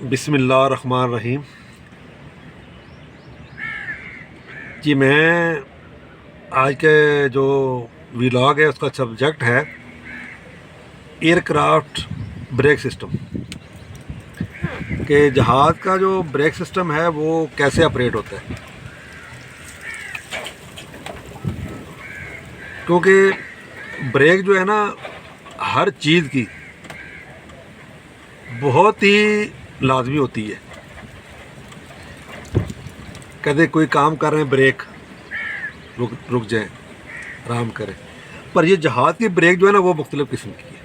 بسم اللہ الرحمن الرحیم۔ جی میں آج کے جو ولاگ ہے اس کا سبجیکٹ ہے ایئر کرافٹ بریک سسٹم، کہ جہاز کا جو بریک سسٹم ہے وہ کیسے آپریٹ ہوتا ہے، کیونکہ بریک جو ہے نا ہر چیز کی بہت ہی لازمی ہوتی ہے۔ کہتے کوئی کام کر رہے ہیں بریک رک جائیں، آرام کریں، پر یہ جہاز کی بریک جو ہے نا وہ مختلف قسم کی ہے۔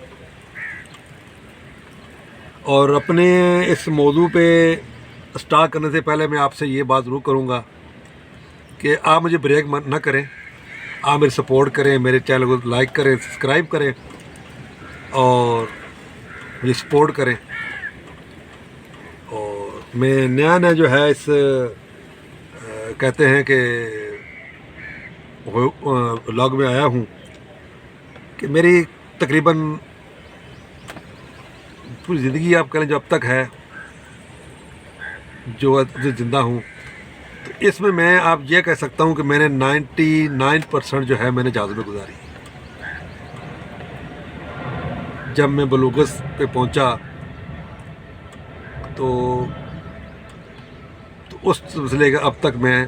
اور اپنے اس موضوع پہ اسٹارٹ کرنے سے پہلے میں آپ سے یہ بات ضرور کروں گا کہ آپ مجھے بریک نہ کریں، آپ میری سپورٹ کریں، میرے چینل کو لائک کریں، سبسکرائب کریں اور مجھے سپورٹ کریں۔ اور میں نیا جو ہے اس کہتے ہیں کہ لاگ میں آیا ہوں کہ میری تقریباً پوری زندگی آپ کہیں جو اب تک ہے، جو زندہ ہوں، تو اس میں آپ یہ کہہ سکتا ہوں کہ میں نے 99% جو ہے میں نے جہاز میں گزاری۔ جب میں بلوغت پہ پہنچا تو اس سلسلے کا اب تک میں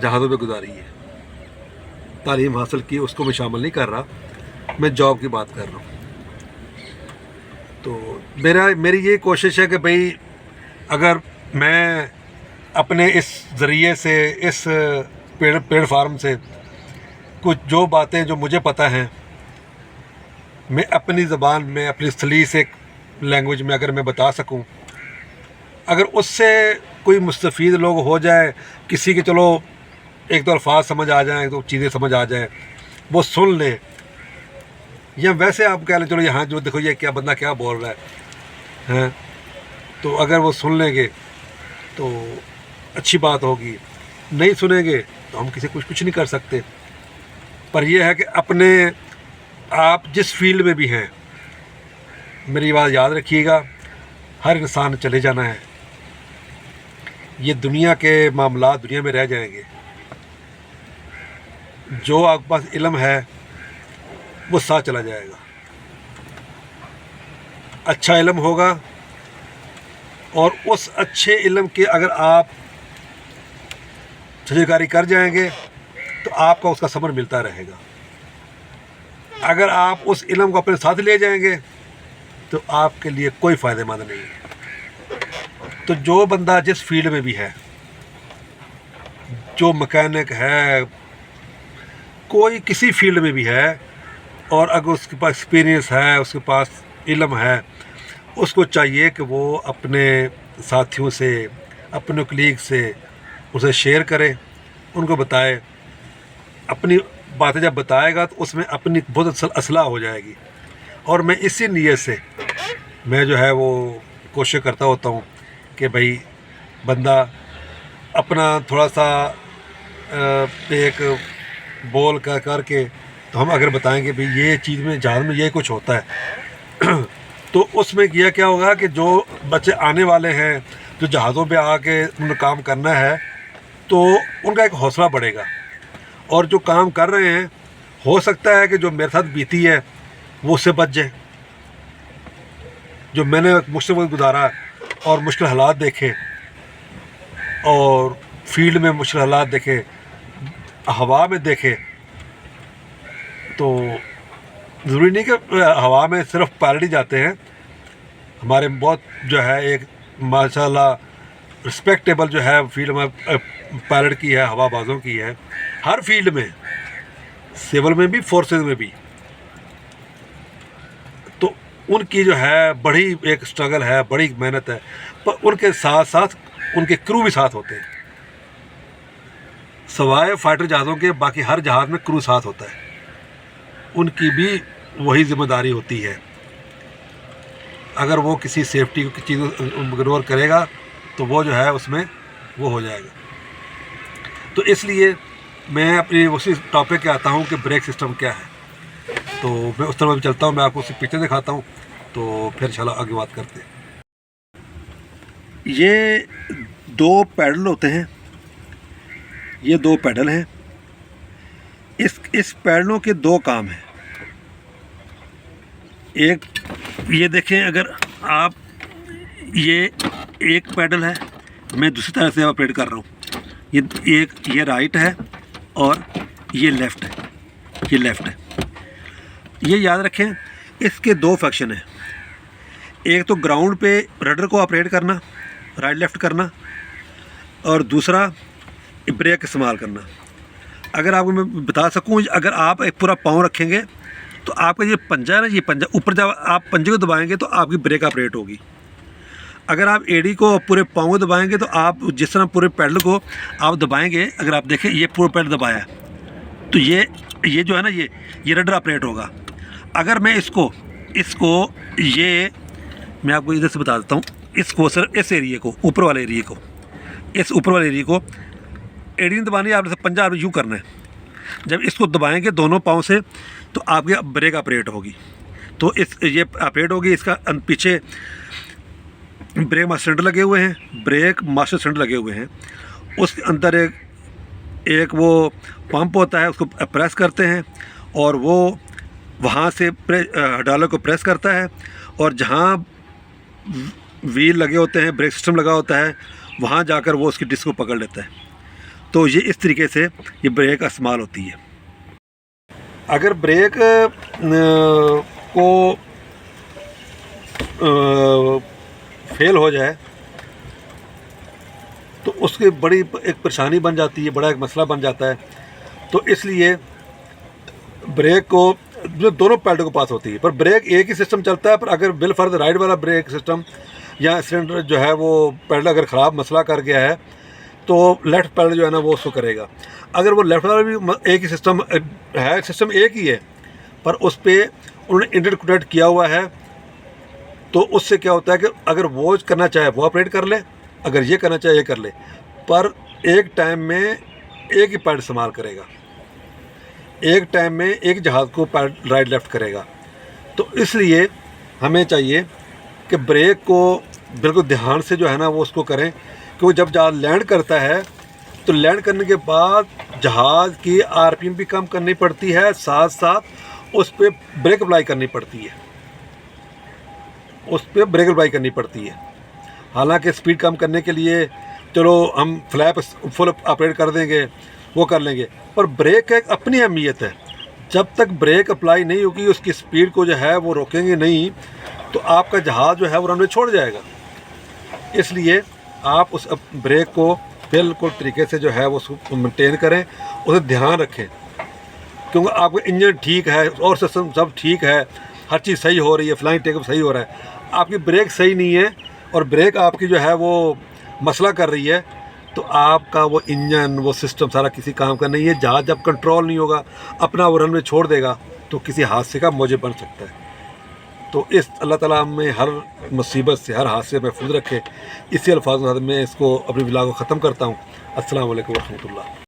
جہازوں پہ گزاری ہے۔ تعلیم حاصل کی اس کو میں شامل نہیں کر رہا، میں جاب کی بات کر رہا ہوں۔ تو میری یہ کوشش ہے کہ بھئی اگر میں اپنے اس ذریعے سے، اس پلیٹ فارم سے کچھ جو باتیں جو مجھے پتہ ہیں، میں اپنی زبان میں، اپنی سلیس ایک لینگویج میں اگر میں بتا سکوں، اگر اس سے کوئی مستفید لوگ ہو جائے، کسی کے چلو ایک دو الفاظ سمجھ آ جائیں، ایک دو چیزیں سمجھ آ جائیں، وہ سن لیں، یا ویسے آپ کہہ لیں چلو یہاں جو دیکھو یہ کیا بندہ کیا بول رہا ہے، تو اگر وہ سن لیں گے تو اچھی بات ہوگی، نہیں سنیں گے تو ہم کسی کچھ نہیں کر سکتے۔ پر یہ ہے کہ اپنے آپ جس فیلڈ میں بھی ہیں، میری بات یاد رکھیے گا، ہر انسان چلے جانا ہے، یہ دنیا کے معاملات دنیا میں رہ جائیں گے۔ جو آپ کے پاس علم ہے وہ ساتھ چلا جائے گا، اچھا علم ہوگا، اور اس اچھے علم کے اگر آپ تجربہ کر جائیں گے تو آپ کا اس کا ثمر ملتا رہے گا۔ اگر آپ اس علم کو اپنے ساتھ لے جائیں گے تو آپ کے لیے کوئی فائدہ مند نہیں ہے۔ تو جو بندہ جس فیلڈ میں بھی ہے، جو مکینک ہے، کوئی کسی فیلڈ میں بھی ہے، اور اگر اس کے پاس ایکسپیرینس ہے، اس کے پاس علم ہے، اس کو چاہیے کہ وہ اپنے ساتھیوں سے، اپنے کلیگ سے اسے شیئر کرے، ان کو بتائے۔ اپنی باتیں جب بتائے گا تو اس میں اپنی بہت اصلاح ہو جائے گی۔ اور میں اسی نیت سے میں جو ہے وہ کوشش کرتا ہوتا ہوں کہ بھئی بندہ اپنا تھوڑا سا ایک بول کر کے تو ہم اگر بتائیں کہ بھئی یہ چیز میں جہاز میں یہ کچھ ہوتا ہے، تو اس میں کیا ہوگا کہ جو بچے آنے والے ہیں، جو جہازوں پہ آ کے انہیں کام کرنا ہے، تو ان کا ایک حوصلہ بڑھے گا، اور جو کام کر رہے ہیں ہو سکتا ہے کہ جو میرے ساتھ بیتی ہے وہ اس سے بچ جائے۔ جو میں نے مشکل وقت گزارا اور مشکل حالات دیکھے، اور فیلڈ میں مشکل حالات دیکھے، ہوا میں دیکھے، تو ضروری نہیں کہ ہوا میں صرف پائلٹ ہی جاتے ہیں۔ ہمارے بہت جو ہے ایک ماشاء اللہ رسپیکٹیبل جو ہے فیلڈ میں پائلٹ کی ہے، ہوا بازوں کی ہے، ہر فیلڈ میں، سول میں بھی، فورسز میں بھی۔ تو ان کی جو ہے بڑی ایک سٹرگل ہے، بڑی محنت ہے، پر ان کے ساتھ ساتھ ان کے کرو بھی ساتھ ہوتے ہیں۔ سوائے فائٹر جہازوں کے باقی ہر جہاز میں کرو ساتھ ہوتا ہے، ان کی بھی وہی ذمہ داری ہوتی ہے۔ اگر وہ کسی سیفٹی کی چیز اگنور کرے گا تو وہ جو ہے اس میں وہ ہو جائے گا۔ تو اس لیے میں اپنی اسی ٹاپک پہ آتا ہوں کہ بریک سسٹم کیا ہے۔ تو میں اس طرح بھی چلتا ہوں، میں آپ کو اس کی پکچر دکھاتا ہوں، تو پھر انشاءاللہ آگے بات کرتے ہیں۔ یہ 2 پیڈل ہوتے ہیں، یہ 2 پیڈل ہیں. اس پیڈلوں کے 2 کام ہیں. ایک یہ دیکھیں، اگر آپ یہ ایک پیڈل ہے، میں دوسری طرح سے آپریٹ کر رہا ہوں. یہ رائٹ ہے اور یہ لیفٹ ہے، یہ لیفٹ ہے. یہ یاد رکھیں اس کے 2 فنکشن ہیں. ایک تو گراؤنڈ پہ رڈر کو آپریٹ کرنا، رائٹ لیفٹ کرنا، اور دوسرا بریک استعمال کرنا. اگر آپ کو میں بتا سکوں، اگر آپ ایک پورا پاؤں رکھیں گے تو آپ کا یہ پنجہ ہے نا، یہ پنجہ اوپر جب آپ پنجے کو دبائیں گے تو آپ کی بریک آپریٹ ہوگی. اگر آپ ایڈی کو پورے پاؤں کو دبائیں گے تو آپ جس طرح پورے پیڈل کو آپ دبائیں گے، اگر آپ دیکھیں یہ پورا پیڈل دبایا ہے تو یہ جو ہے نا یہ رڈر آپریٹ ہوگا. اگر میں اس کو یہ میں آپ کو ادھر سے بتا دیتا ہوں، اس کو سر اس ایریے کو، اوپر والے ایریے کو، اس اوپر والے ایریے کو ایڈی نہیں دبانی ہے، آپ نے پنجہ آپ یوں کرنا ہے. جب اس کو دبائیں گے دونوں پاؤں سے تو آپ کی بریک آپریٹ ہوگی. تو یہ آپریٹ ہوگی. اس کا پیچھے بریک ماسٹر سلنڈر لگے ہوئے ہیں، بریک ماسٹر سلنڈر لگے ہوئے ہیں. اس کے اندر ایک وہ پمپ ہوتا ہے، اس کو پریس کرتے ہیں اور وہ وہاں سے ڈالر کو پریس کرتا ہے، اور جہاں ویل لگے ہوتے ہیں، بریک سسٹم لگا ہوتا ہے، وہاں جا کر وہ اس کی ڈسک کو پکڑ لیتا ہے. تو یہ اس طریقے سے یہ بریک استعمال ہوتی ہے. اگر بریک کو فیل ہو جائے تو اس کی بڑی ایک پریشانی بن جاتی ہے، بڑا ایک مسئلہ بن جاتا ہے. تو اس لیے بریک کو دونوں پیڈل کو پاس ہوتی ہے، پر بریک ایک ہی سسٹم چلتا ہے. پر اگر بالفرض رائٹ والا بریک سسٹم یا سلنڈر جو ہے وہ پیڈل اگر خراب مسئلہ کر گیا ہے تو لیفٹ پیڈل جو ہے نا وہ اس کو کرے گا. اگر وہ لیفٹ والا بھی ایک ہی سسٹم ہے، سسٹم ایک ہی ہے، پر اس پہ انہوں نے انٹرکونیکٹ کیا ہوا ہے، تو اس سے کیا ہوتا ہے کہ اگر وہ کرنا چاہے وہ آپریٹ کر لے، اگر یہ کرنا چاہے یہ کر لے، پر ایک ٹائم میں ایک ہی پیڈل استعمال کرے گا، ایک ٹائم میں ایک جہاز کو رائٹ لیفٹ کرے گا. تو اس لیے ہمیں چاہیے کہ بریک کو بالکل دھیان سے جو ہے نا وہ اس کو کریں، کیونکہ جب جہاز لینڈ کرتا ہے تو لینڈ کرنے کے بعد جہاز کی آر پی ایم بھی کم کرنی پڑتی ہے، ساتھ ساتھ اس پہ بریک اپلائی کرنی پڑتی ہے، اس پہ بریک اپلائی کرنی پڑتی ہے. حالانکہ سپیڈ کم کرنے کے لیے چلو ہم فلیپ فل آپریٹ کر دیں گے، وہ کر لیں گے، پر بریک کا ایک اپنی اہمیت ہے. جب تک بریک اپلائی نہیں ہوگی، اس کی سپیڈ کو جو ہے وہ روکیں گے نہیں، تو آپ کا جہاز جو ہے وہ رن وے چھوڑ جائے گا. اس لیے آپ اس بریک کو بالکل طریقے سے جو ہے وہ مینٹین کریں، اسے دھیان رکھیں، کیونکہ آپ کا انجن ٹھیک ہے اور سسٹم سب ٹھیک ہے، ہر چیز صحیح ہو رہی ہے، فلائنگ ٹیک اپ صحیح ہو رہا ہے، آپ کی بریک صحیح نہیں ہے اور بریک آپ کی جو ہے وہ مسئلہ کر رہی ہے، تو آپ کا وہ انجن وہ سسٹم سارا کسی کام کا نہیں ہے. جہاز جب کنٹرول نہیں ہوگا، اپنا وہ رن وے چھوڑ دے گا تو کسی حادثے کا موجب بن سکتا ہے. تو اللہ تعالیٰ ہمیں ہر مصیبت سے، ہر حادثے سے محفوظ رکھے. اسی الفاظ میں اس کو اپنی ولاگ کو ختم کرتا ہوں. السلام علیکم ورحمۃ اللہ.